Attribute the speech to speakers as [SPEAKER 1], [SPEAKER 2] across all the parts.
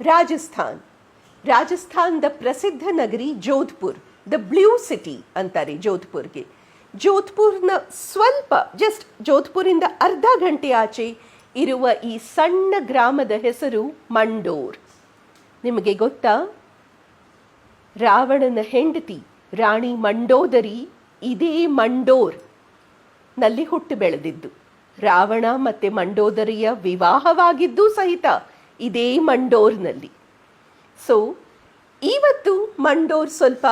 [SPEAKER 1] ರಾಜಸ್ಥಾನ್. ರಾಜಸ್ಥಾನದ ಪ್ರಸಿದ್ಧ ನಗರಿ ಜೋಧ್ಪುರ್, ದ ಬ್ಲೂ ಸಿಟಿ ಅಂತಾರೆ ಜೋಧ್ಪುರ್ಗೆ. ಜೋಧ್ಪುರ್ನ ಸ್ವಲ್ಪ ಜಸ್ಟ್ ಜೋಧ್ಪುರಿಂದ ಅರ್ಧ ಗಂಟೆ ಆಚೆ ಇರುವ ಈ ಸಣ್ಣ ಗ್ರಾಮದ ಹೆಸರು ಮಂಡೋರ್. ನಿಮಗೆ ಗೊತ್ತಾ, ರಾವಣನ ಹೆಂಡತಿ ರಾಣಿ ಮಂಡೋದರಿ ಇದೇ ಮಂಡೋರ್ ನಲ್ಲಿ ಹುಟ್ಟು ಬೆಳೆದಿದ್ದು. ರಾವಣ ಮತ್ತೆ ಮಂಡೋದರಿಯ ವಿವಾಹವಾಗಿದ್ದು ಸಹಿತ ಇದೇ ಮಂಡೋರ್ನಲ್ಲಿ. ಸೊ ಇವತ್ತು ಮಂಡೋರ್ ಸ್ವಲ್ಪ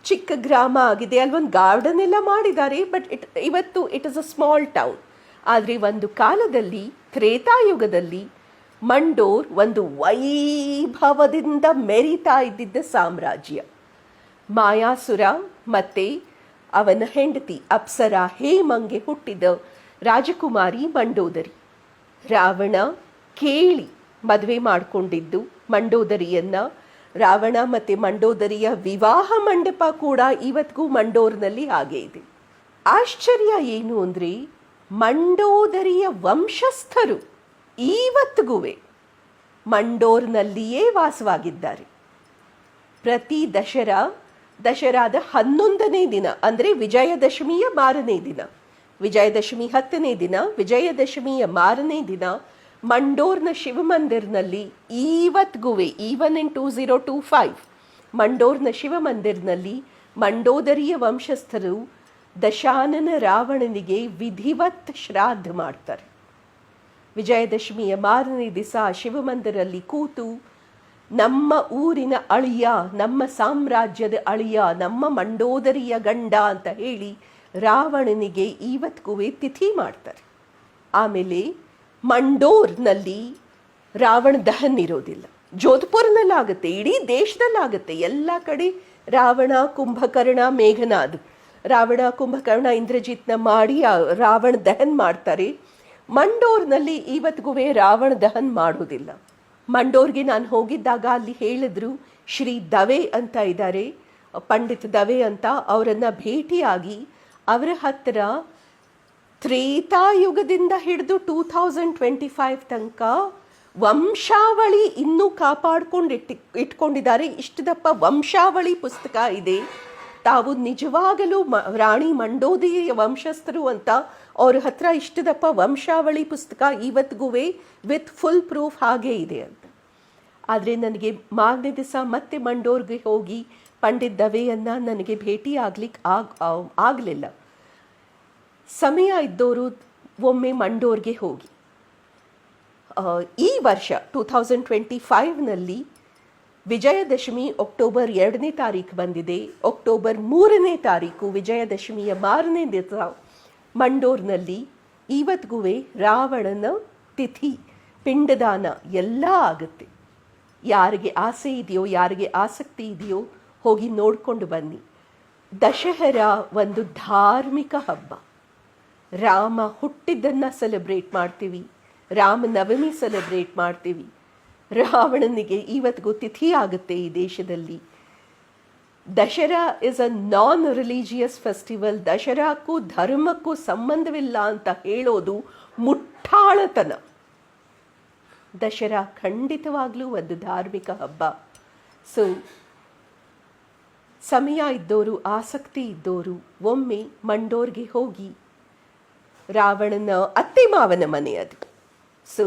[SPEAKER 1] ಚಿಕ್ಕ ಗ್ರಾಮ ಆಗಿದೆ, ಅಲ್ಲೊಂದು ಗಾರ್ಡನ್ ಎಲ್ಲ ಮಾಡಿದ್ದಾರೆ, ಬಟ್ ಇವತ್ತು it is a small town. ಆದರೆ ಒಂದು ಕಾಲದಲ್ಲಿ, ತ್ರೇತಾಯುಗದಲ್ಲಿ, ಮಂಡೋರ್ ಒಂದು ವೈಭವದಿಂದ ಮೆರಿತಾ ಇದ್ದಿದ್ದ ಸಾಮ್ರಾಜ್ಯ. ಮಾಯಾಸುರ ಮತ್ತೆ ಅವನ ಹೆಂಡತಿ ಅಪ್ಸರ ಹೇಮಂಗೆ ಹುಟ್ಟಿದ ರಾಜಕುಮಾರಿ ಮಂಡೋದರಿ. ರಾವಣ ಕೇಳಿ ಮದುವೆ ಮಾಡಿಕೊಂಡಿದ್ದು ಮಂಡೋದರಿಯನ್ನ. ರಾವಣ ಮತ್ತು ಮಂಡೋದರಿಯ ವಿವಾಹ ಮಂಟಪ ಕೂಡ ಇವತ್ತಿಗೂ ಮಂಡೋರ್ನಲ್ಲಿ ಹಾಗೆ ಇದೆ. ಆಶ್ಚರ್ಯ ಏನು ಅಂದರೆ, ಮಂಡೋದರಿಯ ವಂಶಸ್ಥರು ಇವತ್ತಿಗೂ ಮಂಡೋರ್ನಲ್ಲಿಯೇ ವಾಸವಾಗಿದ್ದಾರೆ. ಪ್ರತಿ ದಸರಾದ 11ನೇ ದಿನ ಅಂದರೆ ವಿಜಯದಶಮಿಯ ಮಾರನೇ ದಿನ, ವಿಜಯದಶಮಿ 10ನೇ ದಿನ, ವಿಜಯದಶಮಿಯ ಮಾರನೇ ದಿನ ಮಂಡೋರ್ನ ಶಿವಮಂದಿರ್ನಲ್ಲಿ ಇವತ್ತಿಗೂ, ಈವನ್ ಇನ್ 2025 ಮಂಡೋರ್ನ ಶಿವಮಂದಿರ್ನಲ್ಲಿ ಮಂಡೋದರಿಯ ವಂಶಸ್ಥರು ದಶಾನನ ರಾವಣನಿಗೆ ವಿಧಿವತ್ ಶ್ರಾದ್ದ ಮಾಡ್ತಾರೆ. ವಿಜಯದಶಮಿಯ ಮಾರನೇ ದಿವಸ ಶಿವಮಂದಿರಲ್ಲಿ ಕೂತು ನಮ್ಮ ಊರಿನ ಅಳಿಯ, ನಮ್ಮ ಸಾಮ್ರಾಜ್ಯದ ಅಳಿಯ, ನಮ್ಮ ಮಂಡೋದರಿಯ ಗಂಡ ಅಂತ ಹೇಳಿ ರಾವಣನಿಗೆ ಇವತ್ತಿಗೂ ತಿಥಿ ಮಾಡ್ತಾರೆ. ಆಮೇಲೆ ಮಂಡೋರ್ನಲ್ಲಿ ರಾವಣ ದಹನ್ ಇರೋದಿಲ್ಲ. ಜೋಧ್ಪುರ್ನಲ್ಲಾಗುತ್ತೆ, ಇಡೀ ದೇಶದಲ್ಲಾಗುತ್ತೆ, ಎಲ್ಲ ಕಡೆ ರಾವಣ, ಕುಂಭಕರ್ಣ, ಮೇಘನಾದ್, ರಾವಣ, ಕುಂಭಕರ್ಣ, ಇಂದ್ರಜಿತ್ನ ಮಾಡಿ ರಾವಣ ದಹನ್ ಮಾಡ್ತಾರೆ. ಮಂಡೋರ್ನಲ್ಲಿ ಇವತ್ತಿಗೂ ರಾವಣ ದಹನ್ ಮಾಡೋದಿಲ್ಲ. ಮಂಡೋರ್ಗೆ ನಾನು ಹೋಗಿದ್ದಾಗ ಅಲ್ಲಿ ಹೇಳಿದ್ರು, ಶ್ರೀ ದವೆ ಅಂತ ಇದ್ದಾರೆ, ಪಂಡಿತ್ ದವೆ ಅಂತ, ಅವರನ್ನು ಭೇಟಿಯಾಗಿ ಅವರ ಹತ್ತಿರ ತ್ರೇತಾಯುಗದಿಂದ ಹಿಡಿದು 2025 ತನಕ ವಂಶಾವಳಿ ಇನ್ನೂ ಕಾಪಾಡ್ಕೊಂಡು ಇಟ್ಕೊಂಡಿದ್ದಾರೆ. ಇಷ್ಟು ದಪ್ಪ ವಂಶಾವಳಿ ಪುಸ್ತಕ ಇದೆ. ತಾವು ನಿಜವಾಗಲೂ ರಾಣಿ ಮಂಡೋದರಿಯ ವಂಶಸ್ಥರು ಅಂತ ಅವ್ರ ಹತ್ರ ಇಷ್ಟು ದಪ್ಪ ವಂಶಾವಳಿ ಪುಸ್ತಕ ಇವತ್ತಿಗೂ ವಿತ್ ಫುಲ್ ಪ್ರೂಫ್ ಹಾಗೇ ಇದೆ ಅಂತ. ಆದರೆ ನನಗೆ ಮಾರನೇ ದಿವಸ ಮತ್ತೆ ಮಂಡೋರ್ಗೆ ಹೋಗಿ ಪಂಡಿತ್ ದವೆಯನ್ನು ನನಗೆ ಭೇಟಿ ಆಗ್ಲಿಕ್ಕೆ ಆಗಲಿಲ್ಲ. ಸಮಯ ಇದ್ದವರು ಒಮ್ಮೆ ಮಂಡೋರ್ಗೆ ಹೋಗಿ. ಈ ವರ್ಷ 2025ನಲ್ಲಿ ವಿಜಯದಶಮಿ ಅಕ್ಟೋಬರ್ 2ನೇ ತಾರೀಕು ಬಂದಿದೆ. ಅಕ್ಟೋಬರ್ 3ನೇ ತಾರೀಕು ವಿಜಯದಶಮಿಯ ಮಾರನೇ ದಿವಸ ಮಂಡೋರ್ನಲ್ಲಿ ಇವತ್ತಿಗೂ ರಾವಣನ ತಿಥಿ, ಪಿಂಡದಾನ ಎಲ್ಲ ಆಗುತ್ತೆ. ಯಾರಿಗೆ ಆಸೆ ಇದೆಯೋ, ಯಾರಿಗೆ ಆಸಕ್ತಿ ಇದೆಯೋ ಹೋಗಿ ನೋಡಿಕೊಂಡು ಬನ್ನಿ. ದಶಹರಾ ಒಂದು ಧಾರ್ಮಿಕ ಹಬ್ಬ. ರಾಮ ಹುಟ್ಟಿದ್ದನ್ನು ಸೆಲೆಬ್ರೇಟ್ ಮಾಡ್ತೀವಿ, ರಾಮನವಮಿ ಸೆಲೆಬ್ರೇಟ್ ಮಾಡ್ತೀವಿ. ರಾವಣನಿಗೆ ಇವತ್ತಿಗೂ ತಿಥಿ ಆಗುತ್ತೆ ಈ ದೇಶದಲ್ಲಿ. Dasara is a non religious festival. ದಸರಾಕ್ಕೂ ಧರ್ಮಕ್ಕೂ ಸಂಬಂಧವಿಲ್ಲ ಅಂತ ಹೇಳೋದು ಮುಟ್ಟಾಳತನ. ದಸರಾ ಖಂಡಿತವಾಗ್ಲೂ ಒಂದು ಧಾರ್ಮಿಕ ಹಬ್ಬ. ಸೊ ಸಮಯ ಇದ್ದವರು, ಆಸಕ್ತಿ ಇದ್ದವರು ಒಮ್ಮೆ ಮಂಡೋರ್ಗೆ ಹೋಗಿ. ರಾವಣನ ಅತ್ತೆ ಮಾವನ ಮನೆ ಅದು. ಸೊ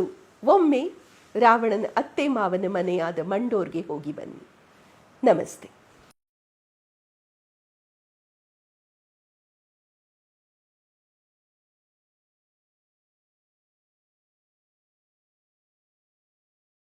[SPEAKER 1] ಒಮ್ಮೆ ರಾವಣನ ಅತ್ತೆ ಮಾವನ ಮನೆಯಾದ ಮಂಡೋರ್ಗೆ ಹೋಗಿ ಬನ್ನಿ. ನಮಸ್ತೆ.